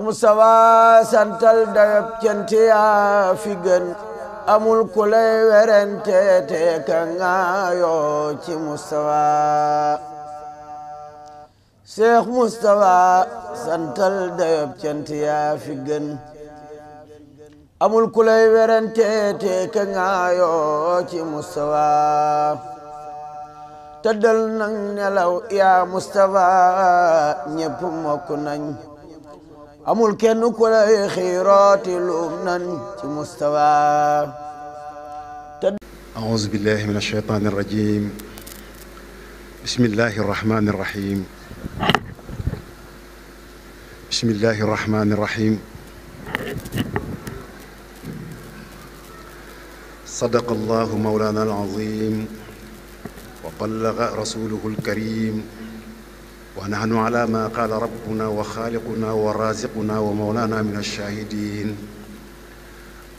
Mustafa santal dayab cant yaa fi gën amul ku lay werante te ka ngaayoo ci Mustafa Seex Mustafa santal dayab cant yaa fi gën amul ku lay werante te ka ngaayoo ci Mustafa tëddal nang nelaw yaa Mustafa ñépp mokk nañ amul kenn ku lay xiirooti luum nan ci Mustafa أعوذ بالله من الشيطان الرجيم بسم الله الرحمن الرحيم بسم الله الرحمن الرحيم صدق الله مولانا العظيم وبلغ رسوله الكريم ونحن على ما قال ربنا وخالقنا ورازقنا ومولانا من الشاهدين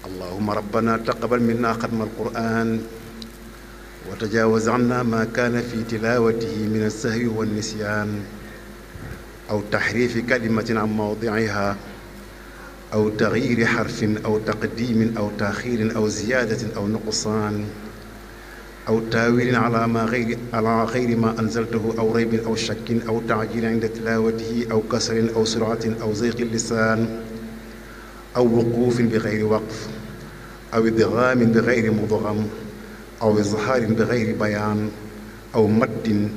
اللهم ربنا تقبل منا ختم القرآن وتجاوز عنا ما كان في تلاوته من السهو والنسيان أو تحريف كلمة عن موضعها أو تغيير حرف أو تقديم أو تأخير أو زيادة أو نقصان أو تاويل على غير ما أنزلته أو ريب أو شك أو تعجيل عند تلاوته أو كسر أو سرعة أو زيغ اللسان أو وقوف بغير وقف أو إدغام بغير مدغم أو إظهار بغير بيان أو مد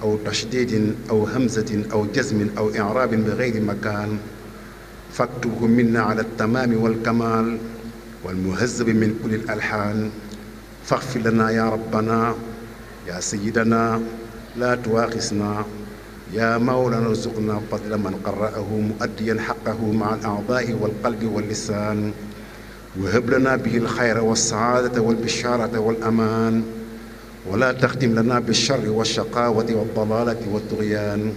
أو تشديد أو همزة أو جزم أو إعراب بغير مكان فاكتبه منا على التمام والكمال والمهذب من كل الألحان فاغفر لنا يا ربنا يا سيدنا لا تواخسنا يا مولانا ارزقنا فضل من قرأه مؤديا حقه مع الأعضاء والقلب واللسان وهب لنا به الخير والسعادة والبشارة والأمان ولا تختم لنا بالشر والشقاوة والضلالة والطغيان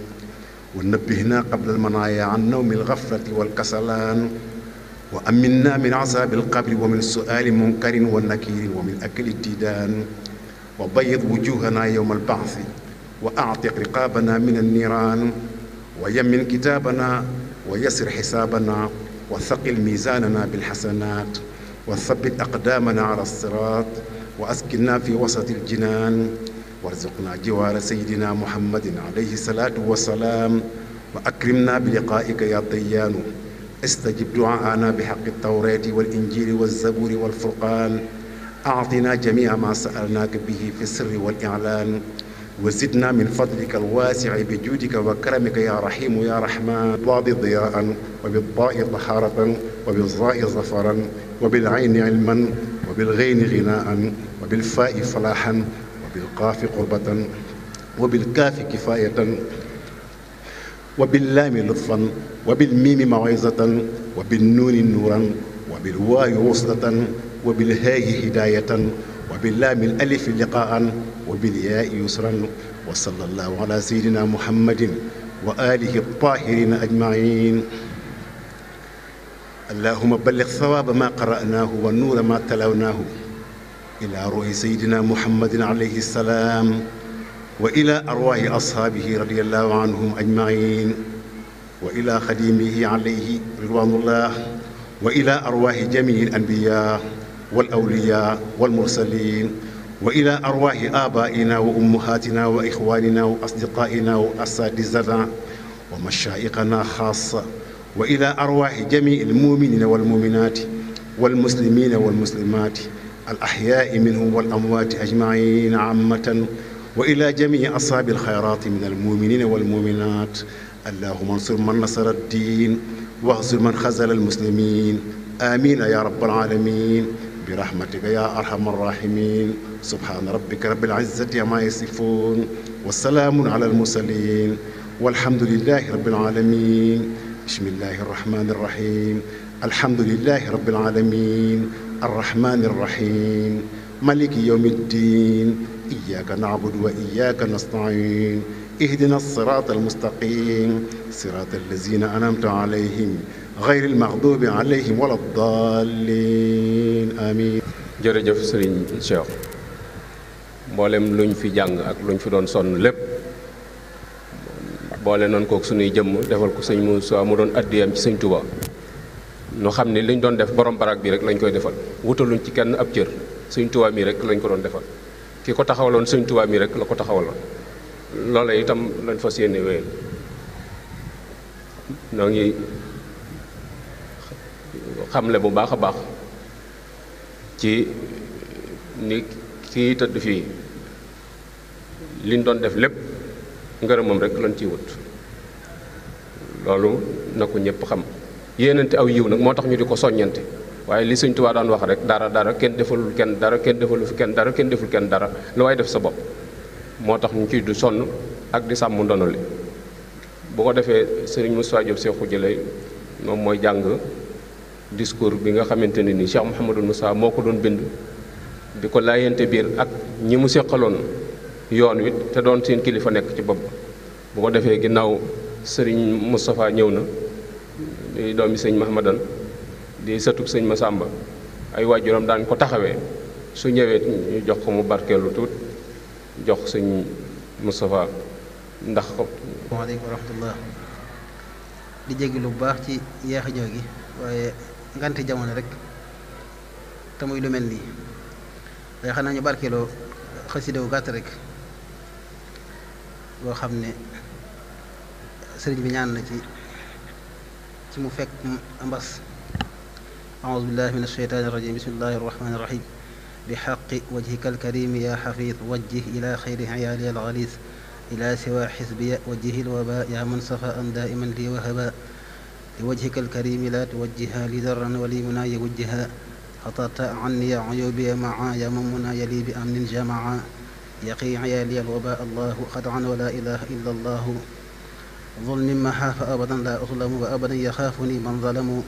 ونبهنا قبل المنايا عن نوم الغفلة والكسلان وأمنا من عذاب القبر ومن سؤال منكر ونكير ومن أكل الديدان وبيض وجوهنا يوم البعث وأعتق رقابنا من النيران ويمن كتابنا ويسر حسابنا وثقل ميزاننا بالحسنات وثبت أقدامنا على الصراط وأسكننا في وسط الجنان وارزقنا جوار سيدنا محمد عليه الصلاة والسلام وأكرمنا بلقائك يا ديان استجب دعاءنا بحق التوراة والإنجيل والزبور والفرقان أعطنا جميع ما سألناك به في السر والإعلان وزدنا من فضلك الواسع بجودك وكرمك يا رحيم يا رحمن بالضاد ضياء وبالضاء طهارة وبالظاء ظفرا وبالعين علما وبالغين غناء وبالفاء فلاحا وبالقاف قربة وبالكاف كفاية وباللام لطفا وبالميم موعظة وبالنون نورا وبالواو وصلة وبالهاء هداية وباللام الألف لقاء وبالياء يسرا وصلى الله على سيدنا محمد وآله الطاهرين أجمعين اللهم بلغ ثواب ما قرأناه والنور ما تلوناه إلى روح سيدنا محمد عليه السلام وإلى أرواح أصحابه رضي الله عنهم أجمعين وإلى خديمه عليه رضوان الله وإلى أرواح جميع الأنبياء والأولياء والمرسلين وإلى أرواح آبائنا وأمهاتنا وإخواننا وأصدقائنا وأساتذتنا ومشايخنا خاصة وإلى أرواح جميع المؤمنين والمؤمنات والمسلمين والمسلمات الأحياء منهم والأموات أجمعين عامة وإلى جميع أصحاب الخيرات من المؤمنين والمؤمنات اللهم انصر من نصر الدين واخذل من خذل المسلمين آمين يا رب العالمين برحمتك يا أرحم الراحمين سبحان ربك رب العزة عما يصفون والسلام على المرسلين والحمد لله رب العالمين بسم الله الرحمن الرحيم الحمد لله رب العالمين الرحمن الرحيم مالك يوم الدين إياك نعبد وإياك نستعين اهدنا الصراط المستقيم صراط الذين أنعمت عليهم غير المغضوب عليهم ولا الضالين آمين. jërëjëf Serigne Cheikh mboolem luñ fi jàng ak luñ fi doon sonn lépp boole noonu kook suñuy jëmm defal ko sëñ Moussa mu doon addiyam ci sëñ Touba nu xam ne liñ doon def borom barak bi rek lañ koy defal wutaluñ ci kenn ab cër Sëñ Tuubaa mi rek lañ ko doon defal ki ko taxawaloon Sëñ Tuubaa mi rek la ko taxawaloon loola itam lañ fas yéene wéyal noo ngi xamle bu baax a baax ci ni kii tëdd fii liñ doon def lépp ngërëmam rek lañ ciy wut loolu na ko ñëpp xam yéenante aw yiw nag moo tax ñu di ko soññante waaye li Sëñ Tuubaa daan wax rek dara kenn defalul kenn dara kenn defalu fi kenn dara kenn deful kenn dara lu waay def sa bopp moo tax ñu ciy du sonn ak di sàmm ndono li bu ko defee sëriñ Moustapha Diop Seexu Jële moom mooy jàng discours bi nga xamante ne nii Cheikh Mouhamadou Moussa moo ko doon bind di ko laayante biir ak ñi mu séqaloon yoon wi te doon seen kilifa nekk ci bopp bu ko defee ginnaaw sëriñ Moustapha ñëw na di doomi sëñ Mahamadan di sëtub sëñ Masamba ay waajuram daan ko taxawee su ñëwee ñu jox ko mu barkeelu tuut jox sëñ Moustapha ndax ko waaleykum wa rahmatullah di jégalu bu baax ci yeex a ñëw gi waaye nganti jamono rek te muy lu mel nii waaye xanaa ñu barkeeloo xasida wu gàtt rek boo xam ne sëriñ bi ñaan na ci mu fekk mbas aoudu billahi min alsheytaani irrajim bismillahi arrahmani irrahim bi xaqi wajhika alkarimi ya xafid wajjih ila xayri iyaali alxalis ila siwa xisbiya wajjihi alwaba ya man safa an daiman li wahaba لوجهك الكريم لا توجها لي ذرا ولي منا يوجها خطرت عني عيوبي معا يا من منا يلي بأمن جمعا يقي عيالي الوباء الله خدعا ولا إله إلا الله ظلم محا فأبدا لا أظلم وأبدا يخافني من ظلموا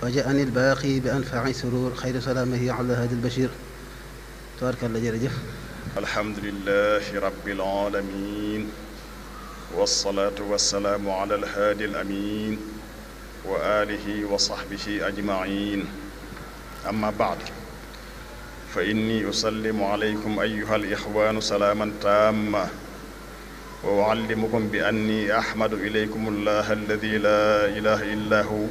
فجاءني الباقي بأنفع سرور خير سلامه على هذا البشير تبارك الله جرجف الحمد لله رب العالمين والصلاة والسلام على الهادي الأمين وآله وصحبه أجمعين أما بعد فإني أسلم عليكم أيها الإخوان سلاما تاما وأعلمكم بأني أحمد إليكم الله الذي لا إله إلا هو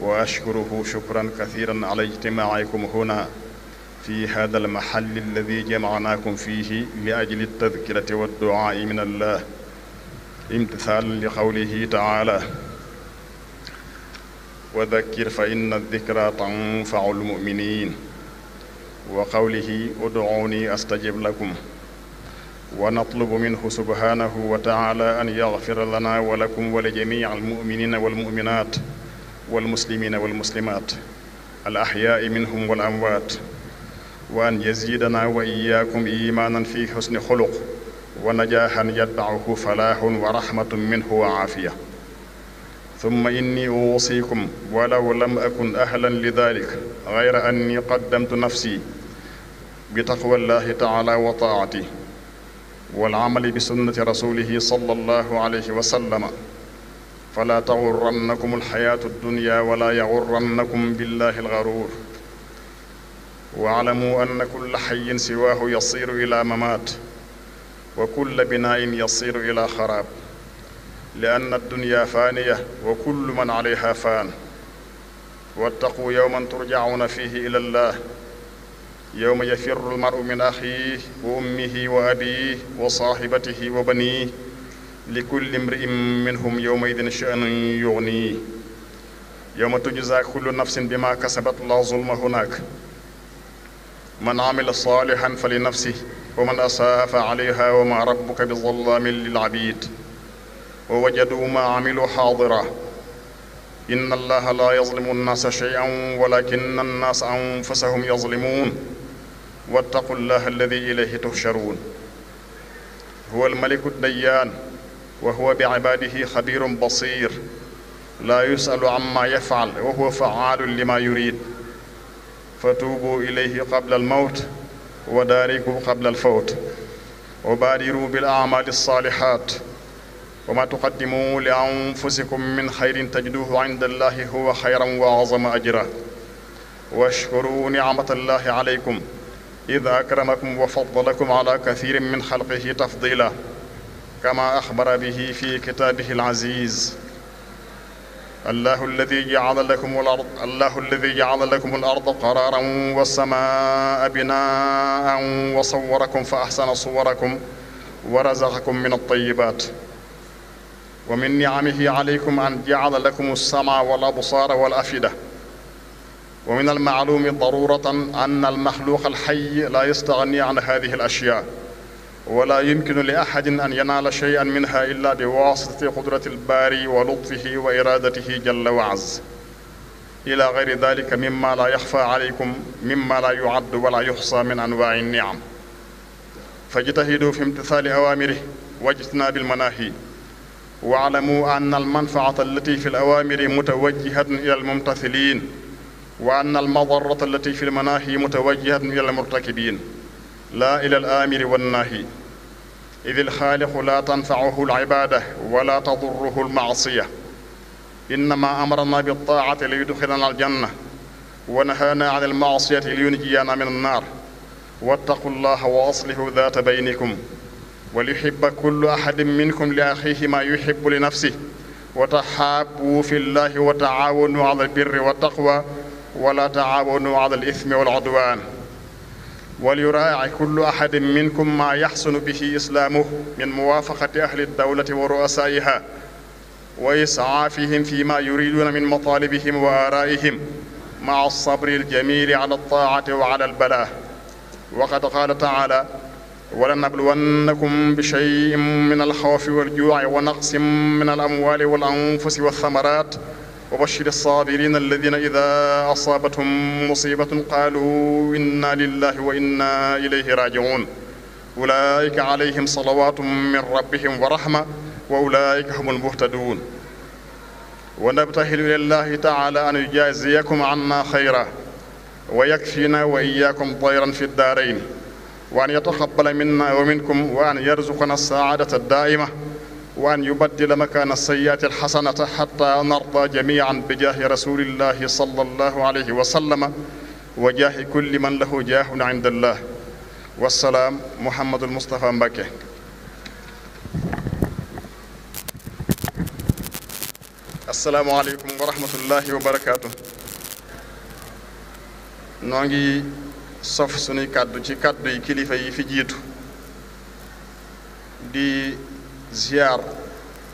وأشكره شكرا كثيرا على اجتماعكم هنا في هذا المحل الذي جمعناكم فيه لأجل التذكرة والدعاء من الله امتثالا لقوله تعالى وذكر فإن الذكرى تنفع المؤمنين وقوله ادعوني أستجب لكم ونطلب منه سبحانه وتعالى أن يغفر لنا ولكم ولجميع المؤمنين والمؤمنات والمسلمين والمسلمات الأحياء منهم والأموات وأن يزيدنا وإياكم إيمانا في حسن خلق ونجاحا يتبعه فلاح ورحمة منه وعافية ثم إني أوصيكم ولو لم أكن أهلا لذلك غير أني قدمت نفسي بتقوى الله تعالى وطاعته والعمل بسنة رسوله صلى الله عليه وسلم فلا تغرنكم الحياة الدنيا ولا يغرنكم بالله الغرور واعلموا أن كل حي سواه يصير إلى ممات وكل بناء يصير إلى خراب لأن الدنيا فانية وكل من عليها فان واتقوا يوما ترجعون فيه إلى الله يوم يفر المرء من أخيه وأمه وأبيه وصاحبته وبنيه لكل امرئ منهم يومئذ شأن يغنيه يوم تجزى كل نفس بما كسبت لا ظلم هناك من عمل صالحا فلنفسه ومن أساء فعليها وما ربك بظلام للعبيد ووجدوا ما عملوا حاضرا إن الله لا يظلم الناس شيئا ولكن الناس أنفسهم يظلمون واتقوا الله الذي إليه تحشرون هو الملك الديان وهو بعباده خبير بصير لا يسأل عما يفعل وهو فعال لما يريد فتوبوا إليه قبل الموت وداركوا قبل الفوت وبادروا بالأعمال الصالحات وما تقدموا لأنفسكم من خير تجدوه عند الله هو خيرا وأعظم أجرا واشكروا نعمة الله عليكم إذ أكرمكم وفضلكم على كثير من خلقه تفضيلا كما أخبر به في كتابه العزيز الله الذي جعل لكم الأرض قرارا والسماء بناء وصوركم فأحسن صوركم ورزقكم من الطيبات ومن نعمه عليكم أن جعل لكم السمع والأبصار والأفئدة ومن المعلوم ضرورة أن المخلوق الحي لا يستغني عن هذه الأشياء ولا يمكن لأحد أن ينال شيئا منها إلا بواسطة قدرة الباري ولطفه وإرادته جل وعز إلى غير ذلك مما لا يخفى عليكم مما لا يعد ولا يحصى من أنواع النعم فاجتهدوا في امتثال أوامره واجتناب المناهي واعلموا أن المنفعة التي في الأوامر متوجهة إلى الممتثلين وأن المضرة التي في المناهي متوجهة إلى المرتكبين لا إلى الآمر والناهي إذ الخالق لا تنفعه العبادة ولا تضره المعصية إنما أمرنا بالطاعة ليدخلنا الجنة ونهانا عن المعصية لينجينا من النار واتقوا الله وأصلحوا ذات بينكم وليحب كل أحد منكم لأخيه ما يحب لنفسه وتحابوا في الله وتعاونوا على البر والتقوى ولا تعاونوا على الإثم والعدوان وليراعي كل أحد منكم ما يحسن به إسلامه من موافقة أهل الدولة ورؤسائها وإسعافهم فيما يريدون من مطالبهم وآرائهم مع الصبر الجميل على الطاعة وعلى البلاء وقد قال تعالى ولنبلونكم بشيء من الخوف والجوع ونقص من الأموال والأنفس والثمرات وبشر الصابرين الذين إذا أصابتهم مصيبة قالوا إنا لله وإنا إليه راجعون أولئك عليهم صلوات من ربهم ورحمة وأولئك هم المهتدون ونبتهل إلى الله تعالى أن يجازيكم عنا خيرا ويكفينا وإياكم ضيرا في الدارين وأن يتقبل منا ومنكم وأن يرزقنا السعادة الدائمة وأن يبدل مكان السيئات الحسنة حتى نرضى جميعا بجاه رسول الله صلى الله عليه وسلم وجاه كل من له جاه عند الله والسلام محمد المصطفى مبكي السلام عليكم ورحمة الله وبركاته نوغي sof sunuy kàddu ci kàddu yi kilifa yi fi jiitu di ziar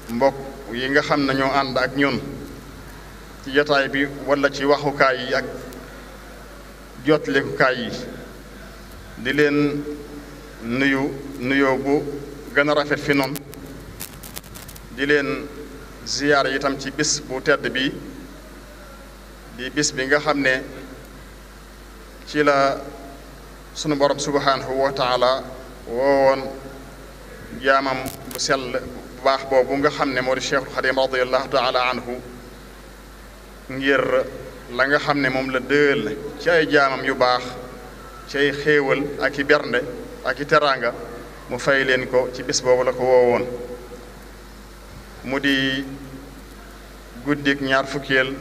mbokk yi nga xam ne ñoo ànd ak ñun ci jotaay bi wala ci waxukaay yi ak jotlikukaay yi di leen nuyoo bu gën a rafet fi noonu di leen ziar itam ci bis bu tedd bi di bis bi nga xam ne ci la sunu borom subhanahu wa taala woowoon jaamam bu sell bu baax boobu nga xam ne moo di Cheikhul Xadim radiyallahu taala anhu ngir la nga xam ne moom la dëël ci ay jaamam yu baax ci ay xéewal ak i bernde ak i teraanga mu fay leen ko ci bis boobu la ko woowoon mu di guddik ñaar fukkeel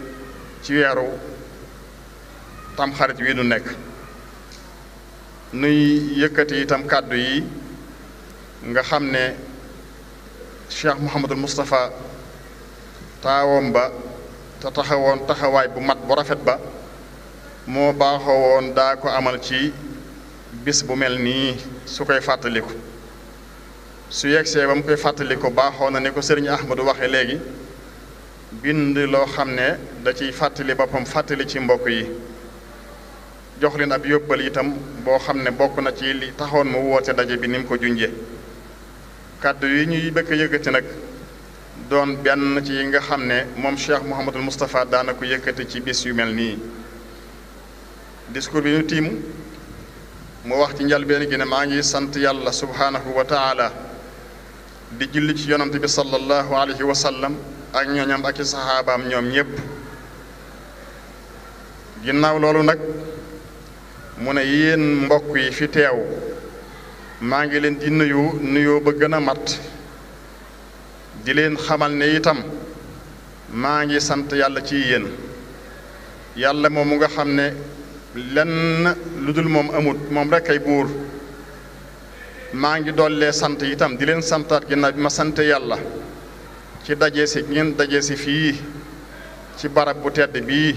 ci weeru tamxarit wi nu nekk nuy yëkkati itam kàddu yi nga xam ne Cheikh Mouhamadul Moustapha taawam ba te taxawoon taxawaay bu mat bu rafet ba moo baaxoo woon daa ko amal ci bis bu mel nii su koy fàttaliku su yegsee ba mu koy fàttaliku baaxoo na ni ko sëriñ Ahmadou waxe léegi bind loo xam ne da ciy fàttali boppam fàttali ci mbokk yi jox leen ab yóbbal itam boo xam ne bokk na ci li taxoon mu woote daje bi ni mu ko junjee kàddu yi ñuy bëgg a yëkkati nag doon benn ci yi nga xam ne moom Cheikh Mouhamadul Moustapha daana ko yëkkati ci bis yu mel nii discours bi ñu tiim mu wax ci njëlbéen gi ne maa ngi sant yàlla subhanahu wa taala di julli ci yonante bi sallallahu alayhi wa sallam ak ñooñam ak i saxaabaam ñoom ñépp ginnaaw loolu nag mu ne yéen mbokk yi fi teew maa ngi leen di nuyoo ba gën a mat di leen xamal ne itam maa ngi sant yàlla ci yéen yàlla moom mu nga xam ne lenn lu dul moom amut moom rek ay buur maa ngi dollee sant itam di leen santaat ginnaaw bi ma sant yàlla ci daje si ngeen daje si fii ci barab bu tedd bii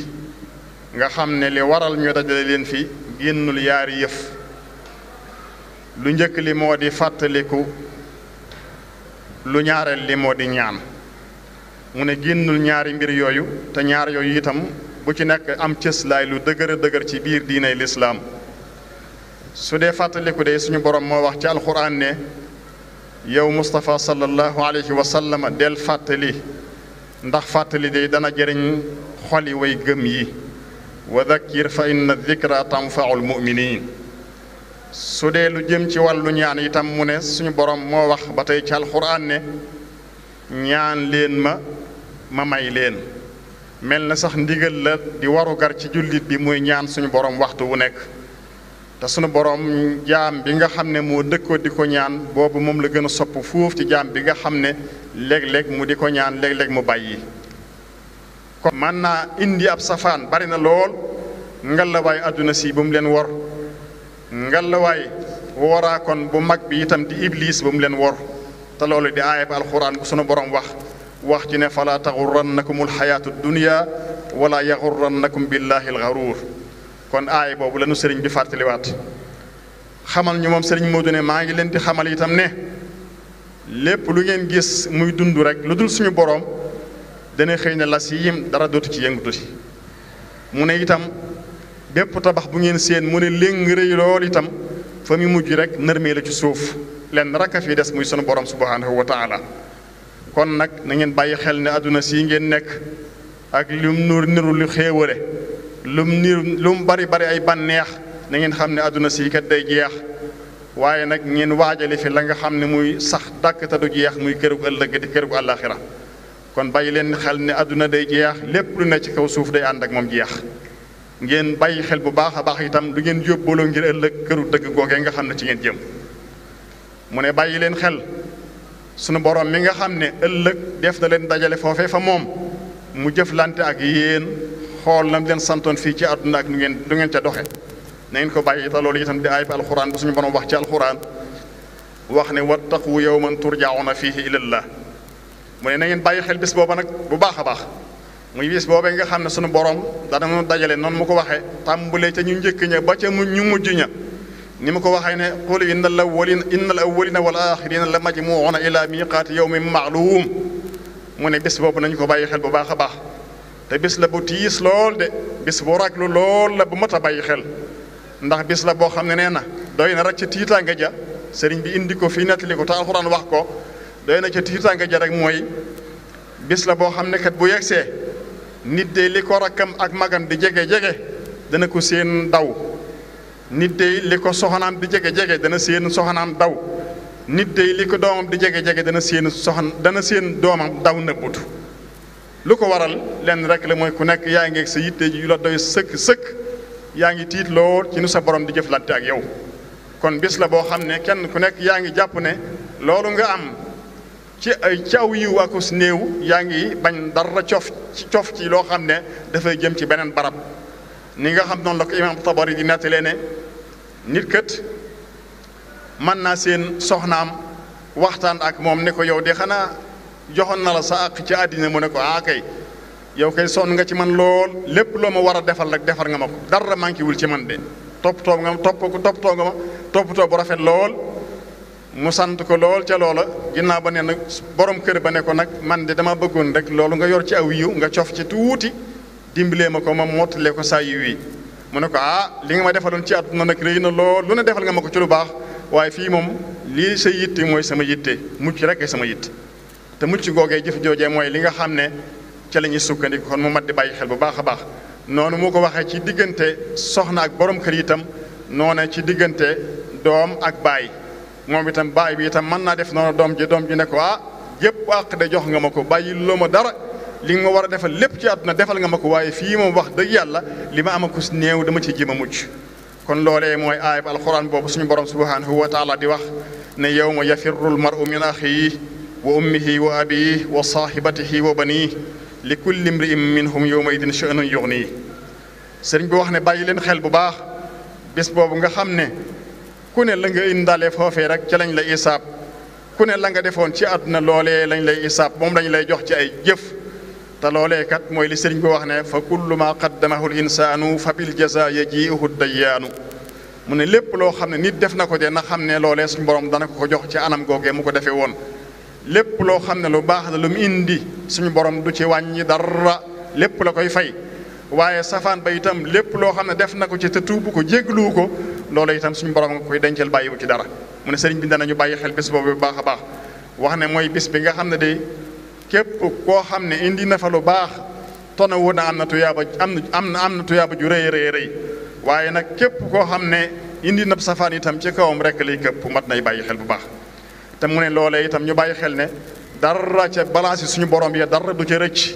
nga xam ne li waral ñu dajale leen fi génnul yaari yëf. lu njëkk li moo di fàttaliku, lu ñaareel li moo di ñaan. mu ne génnul ñaari mbir yooyu te ñaar yooyu itam bu ci nekk am cëslaay lu dëgër dëgër ci biir diinay lislaam. su dee fàttaliku de suñu borom moo wax ci alxuraan ne yow Mustafa sallallahu alayhi wa sallam del fàttali, ndax fàttali de dana jëriñ xoli way gëm yi. wa dhakkir fa inna dhikra tanfaul muminin. su dee lu jëm ci wàllu ñaan itam mu ne suñu borom moo wax ba tey ci alxuraan ne ñaan leen ma may leen. mel na sax ndigal la di warugar ci jullit bi muy ñaan suñu borom waxtu wu nekk. te suñu borom jaam bi nga xam ne moo dëkkoo di ko ñaan boobu moom la gën a sopp fuuf ci jaam bi nga xam ne léeg-léeg mu di ko ñaan léeg-léeg mu bàyyi. kon mën naa indi ab safaan bari na lool. ngalawaay àdduna si bu mu leen wor. ngalawaay woraa kon bu mag bi itam di iblis bu mu leen wor. te loolu di aaya bi alxuraan bu sunu borom wax ci ne fala taxurrannakumul xayaatu dunya wala yaxurrannakum billahi alxaruur. kon aaya boobu la nu sëriñ bi fàttaliwaat xamal ñu moom sëriñ Moodu ne maa ngi leen di xamal itam ne lépp lu ngeen gis muy dund rek lu dul suñu borom dana xëy ne la si yim dara dootu ci yëngatu si. mu ne itam bépp tabax bu ngeen seen mu ne léng rëy lool itam fa mu mujj rek nërmee la ci suuf lenn rek a fi des muy sunu borom subhanahu wa taala. kon nag na ngeen bàyyi xel ne àdduna sii ngeen nekk ak lum niru lu xéewale lum bari bari ay bànneex na ngeen xam ne àdduna sii kat day jeex. waaye nag ngeen waajale fi la nga xam ne muy sax dàkk te du jeex muy kërug ëllëg di kërug àllaaxira. kon bàyyi leen xel ne àdduna day jeex lépp lu ne ci kaw suuf day ànd ak moom jeex. ngeen bàyyi xel bu baax a baax itam du ngeen yóbbaloo ngir ëllëg këru dëgg googee nga xam ne ci ngeen jëm. mu ne bàyyi leen xel sunu borom mi nga xam ne ëllëg def na leen dajale foofee fa moom mu jëflante ak yéen xool lam leen santoon fii ci àdduna ak du ngeen ca doxe na ngeen ko bàyyi te loolu itam di aay bi alxuraan bu suñu borom wax ci alxuraan wax ne wattaqu yawman turjauna fihi ilallah. mu ne na ngeen bàyyi xel bis booba nag bu baax a baax muy bis boobee nga xam ne sunu borom dana mu dajale noonu mu ko waxee tàmbulee ca ñu njëkk ña ba ca ñu mujj ña ni mu ko waxee ne qul innal awwalina wal axirina la majmuuna ila miqaati yawmin ma'luum. mu ne bis boobu nañu ko bàyyi xel bu baax a baax te bis la bu tiis lool de bis bu raglu lool la bu mat a bàyyi xel ndax bis la boo xam ne nee na doy na rek ca tiitaanga ja sëriñ bi indi ko fii nettali ko te alxuraan wax ko doy na ca tiitaanga ja rek mooy bis la boo xam ne kat bu yegsee nit de li ko rakkam ak magam di jege dana ko seen daw. nit de li ko soxnaam di jege dana seen soxnaam daw. nit de li ko doomam di jege dana seen doomam daw nëbbutu. lu ko waral lenn rek la mooy ku nekk yaa ngi ak sa yitte ji yu la doy sëkk yaa ngi tiit lool ci nu sa borom di jëflante ak yow. kon bis la boo xam ne kenn ku nekk yaa ngi jàpp ne loolu nga am ci aw yiw ak us néew yaa ngi bañ dara cof ci loo xam ne dafay jëm ci beneen barab. ni nga xam noonu la ko imaam Tabari di nettalee ne nit kat mën naa seen soxnaam waxtaan ak moom ne ko yow de xanaa joxoon na la sa àq ci àddina mu ne ko kay yow kay sonn nga ci man lool lépp loo ma war a defal rek defar nga ma ko dara manqué wul ci man de toppatoo nga ma toppatoo bu rafet lool. mu sant ko lool ca loola ginnaaw ba ne nag borom kër ba ne ko nag man de dama bëggoon rek loolu nga yor ci aw yiw nga cof ci tuuti dimbalee ma ko ma mottalee ko saa yiw yi. mu ne ko li nga ma defaloon ci àdduna nag rëy na lool lu ne defal nga ma ko ci lu baax waaye fii moom lii sa yitte mooy sama yitte mucc rek ay sama yitte te mucc googee jëf joojee mooy li nga xam ne ca la ñuy sukkandiku kon mu mat di bàyyi xel bu baax a baax. noonu mu ko waxee ci diggante soxna ak borom kër itam noonu ci diggante doom ak baay moom itam baay bi itam mën naa def noonu doom ji ne ko yëpp àq de jox nga ma ko bàyyi loo ma dara li nga ma war a defal lépp ci àdduna defal nga ma ko waaye fii moom wax dëgg yàlla li ma am akus néew dama ci jéem a mucc. kon loolee mooy aayab alxuraan boobu suñu borom subhanahu wa taala di wax ne yawma yafirru almaru min axiihi wa ummihi wa abiihi wa saahibatihi wa baniihi li kulli imri'in minhum yawma idin sha'nun yughnihi. sëriñ bi wax ne bàyyi leen xel bu baax bés boobu nga xam ne ku ne la nga indaale foofee rek ca lañ lay isaab ku ne la nga defoon ci àdduna loolee lañ lay isaab moom lañ lay jox ci ay jëf te loolee kat mooy li sëriñ bi wax ne fa kullu ma qaddamahu l insaanu fa bil jaza yajiihu dayyaanu mu ne lépp loo xam ne nit def na ko de na xam ne loolee suñu borom dana ko jox ci anam googee mu ko defee woon lépp loo xam ne lu baax la lu mu indi suñu borom du ci wàññi dara lépp la koy fay waaye safaan ba itam lépp loo xam ne def na ko ci te tuubu ko jégluwu ko loola itam suñu borom nga koy dencal bàyyiwu ci dara mu ne sëriñ bi danañu bàyyi xel bis boobu bu baax a baax wax ne mooy bis bi nga xam ne de képp koo xam ne indi na fa lu baax tona wu na am na tuyaaba ju rëy rëy rëy waaye nag képp koo xam ne indi na safaan itam ci kawam rek lay këpp mat nay bàyyi xel bu baax te mu ne loolee itam ñu bàyyi xel ne dara ca balance yi suñu borom yi dara du ca rëcc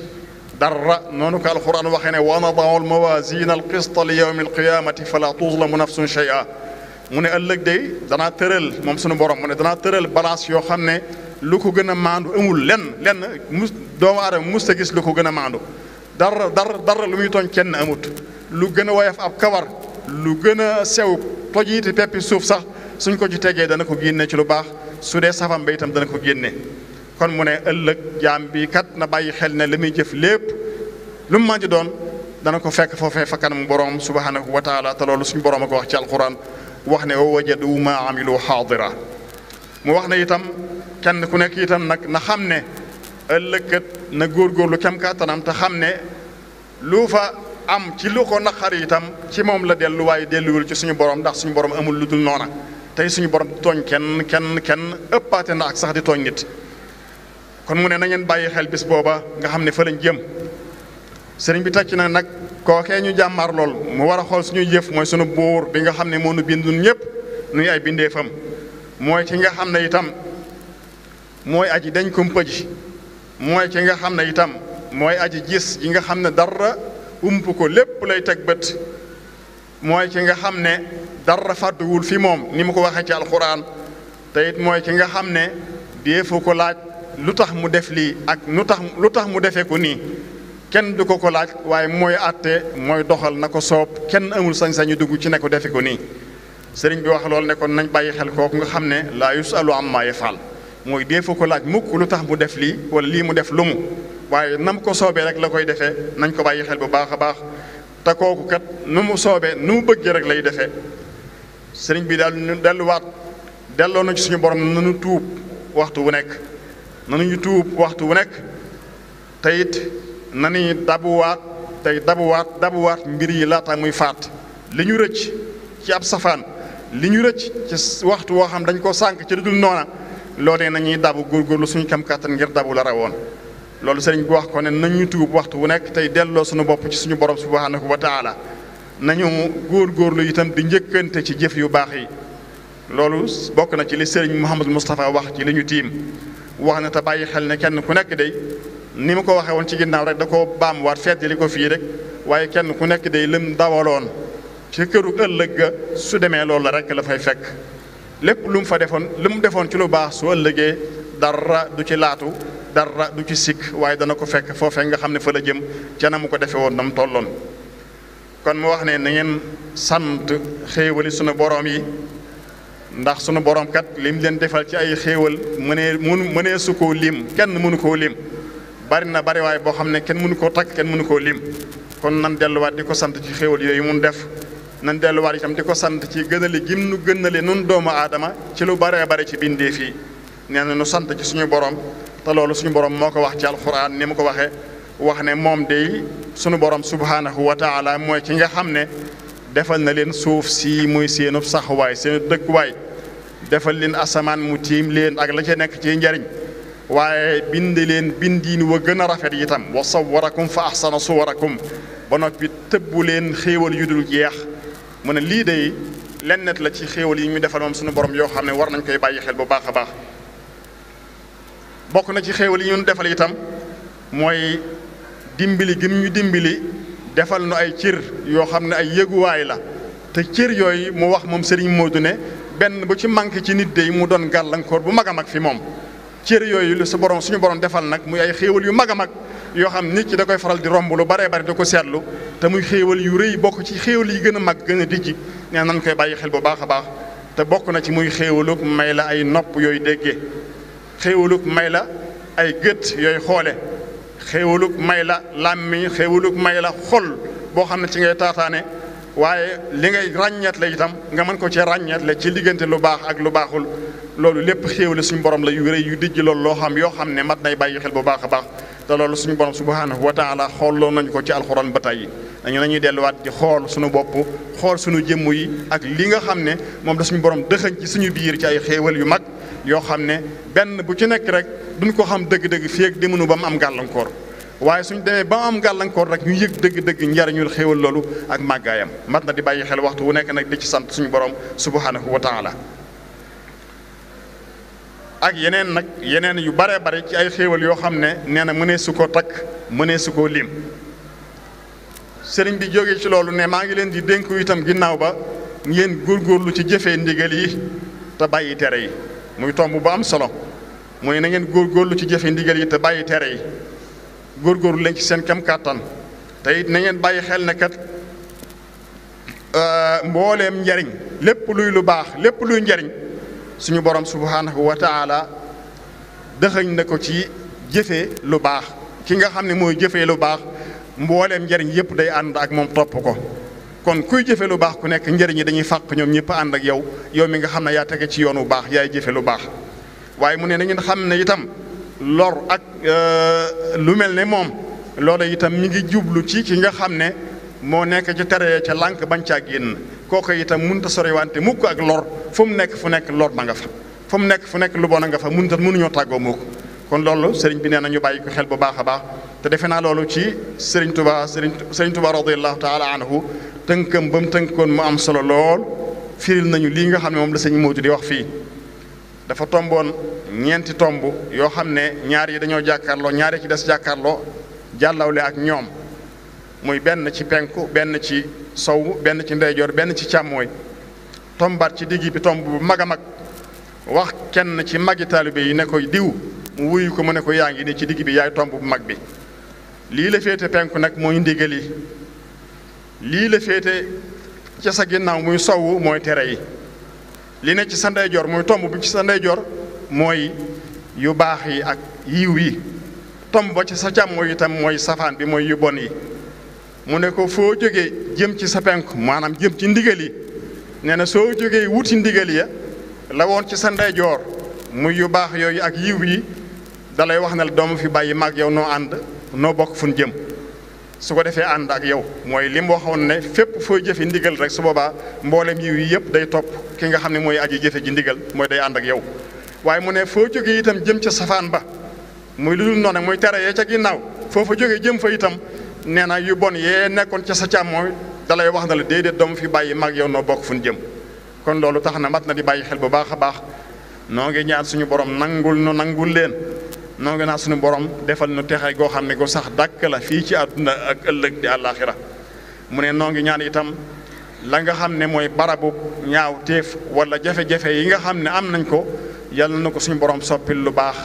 dara noonu ko alquran waxee ne wa nadau almawasina alqista li yawmi alqiyamati fala tuzlamu nafsun shay'a mu ne ëllëg day danaa tëral moom suñu borom mu ne danaa tëral balance yoo xam ne lu ko gën a maandu amul lenn doomu aadama musta gis lu ko gën a maandu dara lu muy tooñ kenn amut lu gën a woyof ab kawar lu gën a sew tojiiti peppi suuf sax suñ ko ci tegee dana ko génne ci lu baax su dee safam ba itam dana ko génne kon mu ne ëllëg jaam bi kat na bàyyi xel ne li muy jëf lépp lu mu mën di doon dana ko fekk foofee fa kanam borom subhanahu wa taala te loolu suñu borom a ko wax ci alquran wax ne wa wajadu ma amilu xaadira mu wax ne itam kenn ku nekk itam nag na xam ne ëllëg kat na góorgóorlu kem kàttanam te xam ne lu fa am ci lu ko naqari itam ci moom la dellu waaye delluwul ci suñu borom ndax suñu borom amul lu dul noona tey suñu borom di tooñ kenn ëppaate na ak sax di tooñ nit kon mu ne na ngeen bàyyi xel bis booba nga xam ne fa lañ jëm sëriñ bi tàcc na nag kookee ñu jàmmaar lool mu war a xool suñuy jëf mooy suñu buur bi nga xam ne moo nu bind ñun ñëpp nuy ay bindeefam mooy ki nga xam ne itam mooy aji dañ kumpa ji mooy ki nga xam ne itam mooy aji gis yi nga xam ne dara ump ko lépp lay teg bët mooy ki nga xam ne dara fàdduwul fi moom ni mu ko waxee ci alxuraan te it mooy ki nga xam ne deefu ko laaj lu tax mu def lii ak lu tax mu defee ko nii kenn du ko laaj waaye mooy àtte mooy doxal na ko soob kenn amul sañ-sañu dugg ci ne ko defe ko nii sëriñ bi wax loolu ne kon nañ bàyyi xel kooku nga xam ne laa yusalu amma yafal mooy deefu ko laaj mukk lu tax mu def lii wala lii mu def lu mu waaye nam ko soobee rek la koy defee nañ ko bàyyi xel bu baax a baax te kooku kat nu mu soobee nu mu bëggee rek lay defee sëriñ bi daal ñu delloo na ci suñu borom nanu tuub waxtu wu nekk nanuñu tuub waxtu wu nekk te it nanuy dabuwaat mbir yi laata muy faat li ñu rëcc ci ab safaan li ñu rëcc ci waxtu woo xam dañ ko sànq ci lu dul noona loolee nañuy dabu góorgóorlu suñu kam kàttan ngir dabu la rawoon loolu sëriñ bi wax ko ne nañu tuub waxtu wu nekk tey delloo suñu bopp ci suñu borom subhanahu wa taala nañu góorgóorlu itam di njëkkante ci jëf yu baax yi loolu bokk na ci li sëriñ Mouhamadou Moustapha wax ci li ñu tiim wax na te bàyyi xel ne kenn ku nekk day ni mu ko waxee woon ci ginnaaw rek da ko baamuwaat feddali ko fii rek waaye kenn ku nekk day lëm dawaloon ci këru ëllëg ga su demee loolu la rek la fay fekk lépp lu mu fa defoon lu mu defoon ci lu baax su ëllëgee dara du ci laatu dara du ci sikk waaye dana ko fekk foofee nga xam ne fa la jëm ca na mu ko defee woon na mu tolloon kon mu wax ne na ngeen sant xéewali sunu borom yi ndax sunu borom kat lim leen defal ci ay xéewal mënee su koo lim kenn mënu koo lim bari na bari waaye boo xam ne kenn mënu koo takk kenn mënu koo lim kon nan delluwaat di ko sant ci xéewal yooyu mun def nan delluwaat itam di ko sant ci gënale gim nu gënale nun doomu aadama ci lu baree bare ci bindee fii nee na nu sant ci suñu borom te loolu suñu borom moo ko wax ci alxuraan ni mu ko waxee wax ne moom day suñu borom subhanahu wa taala mooy ki nga xam ne defal na leen suuf si muy seenu saxuwaay seenu dëkkuwaay defal leen asamaan mu tiim leen ak la ca nekk ci njariñ waaye bind leen bindiin wa gën a rafet itam wa sawwarakum fa ahsana suwarakum ba noppi tëbbu leen xéewal yu dul jeex mu ne lii day lennet la ci xéewal yi ñu defal moom suñu borom yoo xam ne war nañ koy bàyyi xel bu baax a baax bokk na ci xéewal yi ñu defal itam mooy dimbali gim ñu dimbali defal nu ay cër yoo xam ne ay yëguwaay la te cër yooyu mu wax moom Serigne Modou ne benn bu ci manqué ci nit day mu doon gàllankoor bu mag a mag fi moom cër yooyu lu sa borom suñu borom defal nag muy ay xéewal yu mag a mag yoo xam nit ki da koy faral di romb lu baree bari da ko seetlu te muy xéewal yu rëy bokk ci xéewal yi gën a mag gën a dijji nee nañ koy bàyyi xel bu baax a baax te bokk na ci muy xéewalug may la ay nopp yooyu déggee xéewalug may la ay gët yooyu xoole xéewalug may la làmmiñ xéewalug may la xol boo xam ne ci ngay taataane waaye li ngay ràññeet la itam nga mën ko ci ràññeet la ci diggante lu baax ak lu baaxul loolu lépp xéewale suñu borom la yu rëy yu dijj loolu loo xam yoo xam ne mat nay bàyyi xel bu baax a baax te loolu suñu borom subhanahu wa taala xooloo nañu ko ci alxuraan ba tey dañu nañuy delluwaat di xool suñu bopp xool suñu jëmm yi ak li nga xam ne moom da suñu borom dëxëñ ci suñu biir ci ay xéewal yu mag yoo xam ne benn bu ci nekk rek duñ ko xam dëgg-dëgg fii ak demunu ba mu am gàllankoor waaye suñ demee ba am gàllankoor rek ñu yëg dëgg-dëgg njariñul xéewal loolu ak màggaayam mat na di bàyyi xel waxtu wu nekk nag di ci sant suñu borom subhanahu wa taala ak yeneen yu bare bare ci ay xéewal yoo xam ne nee na mënee su ko takk mënee su koo lim sëriñ bi jógee ci loolu ne maa ngi leen di dénku itam ginnaaw ba ngeen góorgóorlu ci jëfee ndigal yi te bàyyi tere yi muy tomb bu am solo mooy na ngeen góorgóorlu ci jëfee ndigal yi te bàyyi tere yi góorgóorlu leen ci seen kem kàttan te it na ngeen bàyyi xel ne kat mbooleem njariñ lépp luy lu baax lépp luy njariñ suñu borom subhanahu wa taala dëxëñ na ko ci jëfee lu baax ki nga xam ne mooy jëfee lu baax mbooleem njariñ yëpp day ànd ak moom topp ko kon kuy jëfe lu baax ku nekk njariñ yi dañuy fàq ñoom ñëpp ànd ak yow mi nga xam ne yaa tege ci yoon wu baax yaay jëfe lu baax waaye mu ne na ngeen xam ne itam lor ak lu mel ne moom loola itam mi ngi jublu ci ki nga xam ne moo nekk ci tere ca lànk bañ caa génn kooku itam mënta soriwante mukk ak lor fu mu nekk lor ma nga fa fu mu nekk lu bon a nga fa mënuñoo tàggoo mukk kon loolu sëriñ bi nee na ñu bàyyi ko xel bu baax a baax te defe naa loolu ci sëriñ Tuba radiyallahu taala anhu tënkam ba mu tënkoon mu am solo lool firil nañu lii nga xam ne moom la sëñ Moodu di wax fii dafa tomboon ñeenti tomb yoo xam ne ñaar yi dañoo jàkkaarloo ñaar yi ci des jàkkaarloo jàllawle ak ñoom muy benn ci penku benn ci sow benn ci ndeyjoor benn ci càmmooy tombaat ci digg bi tomb bu mag a mag wax kenn ci magi taalibe yi ne ko diw mu wuyu ko mu ne ko yaa ngi ni ci digg bi yaay tomb bu mag bi lii la féete penku nag mooy ndigal yi lii la féete ca sa ginnaaw muy sowu mooy tere yi li ne ci sa ndeyjoor muy tomb bi ci sa ndeyjoor mooy yu baax yi ak yiw yi tomb ba ci sa càmmooy itam mooy safaan bi mooy yu bon yi mu ne ko foo jógee jëm ci sa penku maanaam jëm ci ndigal yi nee na soo jógee wuti ndigal ya la woon ci sa ndeyjoor muy yu baax yooyu ak yiw yi dalay wax ne la doomu fi bàyyi maag yow noo ànd noo bokk fu ñu jëm su ko defee ànd ak yow mooy li mu waxoon ne fépp fooy jëfe ndigal rek su boobaa mboolem yiw yi yëpp day topp ki nga xam ne mooy aji jëfe ji ndigal mooy day ànd ak yow waaye mu ne foo jógee itam jëm ca safaan ba muy lu dul noonu muy tere yee ca ginnaaw foo fa jógee jëm fa itam nee na yu bon yee nekkoon ca sa càmmooy dalay wax na la déedéet doomu fi bàyyi maag yow noo bokk fu ñu jëm kon loolu tax na mat na di bàyyi xel bu baax a baax noo ngi ñaan suñu borom nangul leen noo ngi naan suñu borom defal nu texe goo xam ne gu sax dàkk la fii ci àdduna ak ëllëg di àllaaxira mu ne noo ngi ñaan itam la nga xam ne mooy barabu ñaaw téef wala jafe-jafe yi nga xam ne am nañ ko yàlla na ko suñu borom soppil lu baax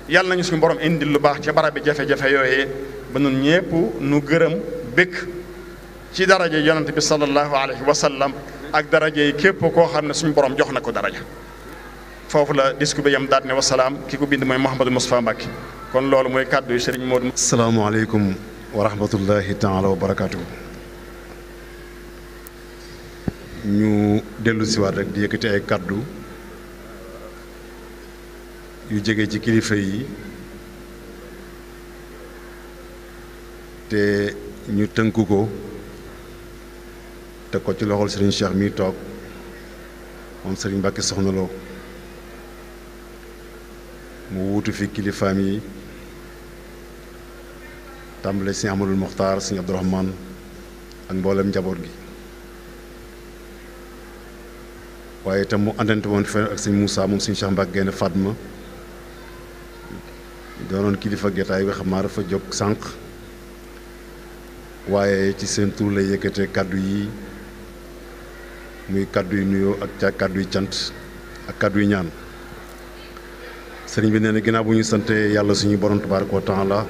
yàlla nañu suñu borom indil lu baax ca barabi jafe-jafe yooyee ba nun ñépp nu gërëm békk ci daraje yonante bi sallallahu alayhi wa sallam ak daraje yi képp koo xam ne suñu borom jox na ko daraja foofu la discours bi yam daat ne wasalaam ki ko bind mooy Mouhamadou Moustapha Mbacké kon loolu mooy kàddu yu Serigne Modou. asalaamaaleykum wa rahmatullahi taala wa barakaatu. ñu dellu siwaat rek di yëkkati ay kàddu yu jege ci kilifa yi te ñu tënku ko te ko ci loxol Serigne Cheikh mi toog moom Serigne Mbacké Soxna Lo mu wuutu fi kilifaam yi tàmbale Sëñ Amadou Mokhtar Sëñ Abdourahmane ak mboolem njaboot gi waaye itam mu àndante woon fi ak Sëñ Moussa moom Sëñ Cheikh Mbacké Gaïndé Fatma doonoon kilifa gétaay bi xam naa dafa jóg sànq waaye ci seen tur lay yëkkatee kàddu yi muy kàddu yu nuyoo ak ca kàddu yu cant ak kàddu yu ñaan sëriñ bi nee na ginnaaw bu ñu sante yàlla suñu borom tabaaraka wa taala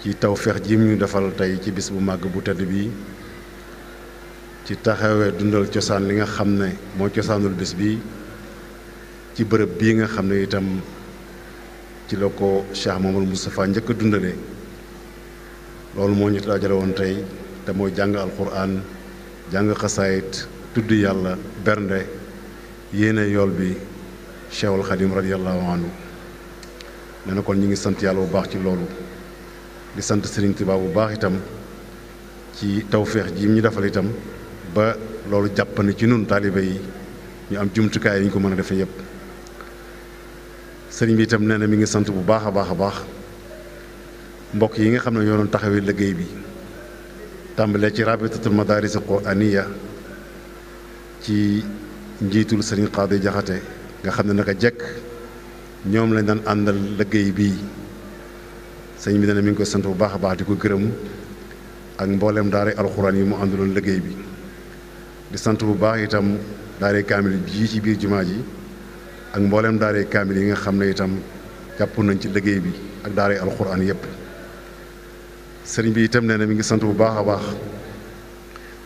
ci tawfeex ji ñu defal tey ci bis bu màgg bu tedd bi ci taxawee dundal cosaan li nga xam ne moo cosaanul bis bi ci bërëb bii nga xam ne itam ci la ko Cheikh Mamadou Moustapha njëkk a dundale loolu moo ñu dajale woon tey te mooy jàng alquran jàng xasaayit tudd yàlla bernde yéene yool bi Cheikhul Xadim radiyallahu anhu nee na kon ñu ngi sant yàlla bu baax ci loolu di sant Serigne Touba bu baax itam ci tawféex ji ñu defal itam ba loolu jàppandi ci nun taalibe yi ñu am jumtukaay yi ñu ko mën a defee yépp sëriñ bi itam nee na mi ngi sant bu baax a baax a baax mbokk yi nga xam ne ñoo doon taxawee liggéey bi tàmbalee ci rabitatul madaris qur'aniya ci njiitul sëriñ Xaadi Jaxate nga xam ne naka jekk ñoom lañ daan àndal liggéey bii sëriñ bi nee na mi ngi koy sant bu baax a baax di ko gërëm ak mboolem daara alxuraan yi mu àndaloon liggéey bi di sant bu baax itam daara kaamil ji ci biir jumaa ji ak mboolem daara kaamil yi nga xam ne itam jàpp nañ ci liggéey bi ak daara alxuraan yépp sëriñ bi itam nee na mi ngi sant bu baax a baax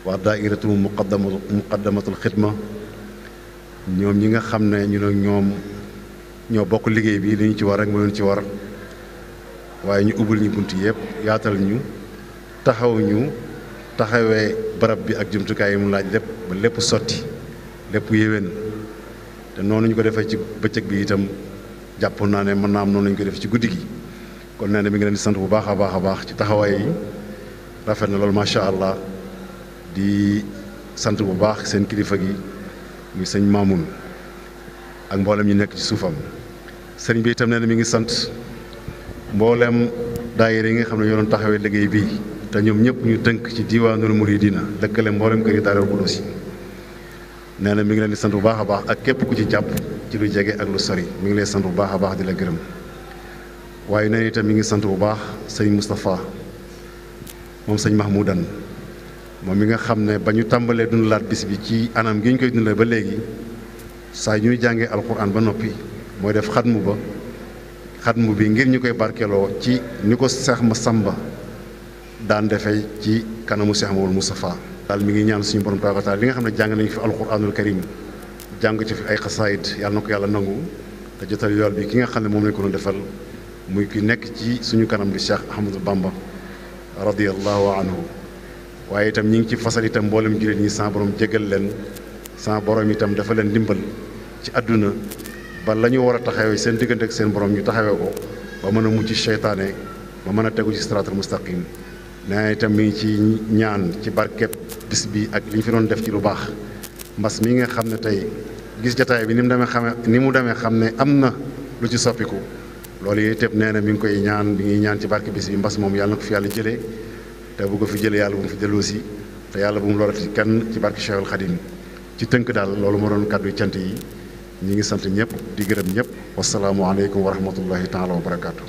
waa daairatu muqaddamatul xidma ñoom ñi nga xam ne ñu ne ñoom ñoo bokk liggéey bi li ñu ci war rek moo leen ci war waaye ñu ubbul ñu bunt yépp yaatal ñu taxaw ñu taxawee barab bi ak jumtukaay yi mu laaj lépp ba lépp sotti lépp yéwén te noonu ñu ko defee ci bëccëg bi itam jàpp naa ne mën naa am noonu ñu ko defee ci guddi gi kon nee na mi ngi leen di sant bu baax a baax a baax ci taxawaay yi rafet na loolu macha allah di sant bu baax seen kilifa gi muy sëñ Mamoun ak mboolem ñi nekk ci suufam sëriñ bi itam nee na mi ngi sant mboolem daayira yi nga xam ne ñoo doon taxawee liggéey bii te ñoom ñëpp ñu tënk ci diiwaanul muridina lëkkale mboolem kër yi Daaru Xudoos yi nee na mi ngi leen di sant bu baax a baax ak képp ku ci jàpp ci lu jege ak lu sori mi ngi lay sant bu baax a baax di la gërëm waaye nee na itam mi ngi sant bu baax sëñ Moustapha moom sëñ Mahmoudan moom mi nga xam ne ba ñu tàmbalee dundalaat bis bi ci anam gi ñu koy dundalee ba léegi saa ñuy jàngee alxuraan ba noppi mooy def xatmu bi ngir ñu koy barkeloo ci ni ko Seex Masamba daan defee ci kanamu Seex Mamadou Moustapha daal mi ngi ñaan suñu borom tabaaraka taala li nga xam ne jàng nañu fi alxuraanul karim jàng ci fi ay xasaayid yàlla na ko yàlla nangu te jotal yool bi ki nga xam ne moom lañ ko doon defal muy ki nekk ci suñu kanam bi Cheikh Ahmadou Bamba radiyallahu anhu waaye itam ñi ngi ci fasal itam mboolem jullit ñi sa borom jégal leen sa borom itam dafa leen dimbal ci àdduna ba la ñu war a taxawee seen diggante ak seen borom ñu taxawee ko ba mën a mucc seytaane ba mën a tegu ci siraatal mustaqim nee itam mi ngi ci ñaan ci barkeb bis bi ak li ñu fi doon def ci lu baax mbas mi nga xam ne tey gis jataay bi ni mu demee xam ne am na lu ci soppiku loolu yi itam nee na mi ngi koy ñaan bi ngi ñaan ci barke bis bi mbas moom yàlla na ko fi yàlla jëlee te bu ko fi jëlee yàlla bu mu fi delloo si te yàlla bu mu lorati kenn ci barke Cheikhul Khadim ci tënk daal loolu moo doon kàddu cant yi ñi ngi sant ñëpp di gërëm ñëpp wasalaamu aleykum wa rahmatullahi taala wa barakaatu.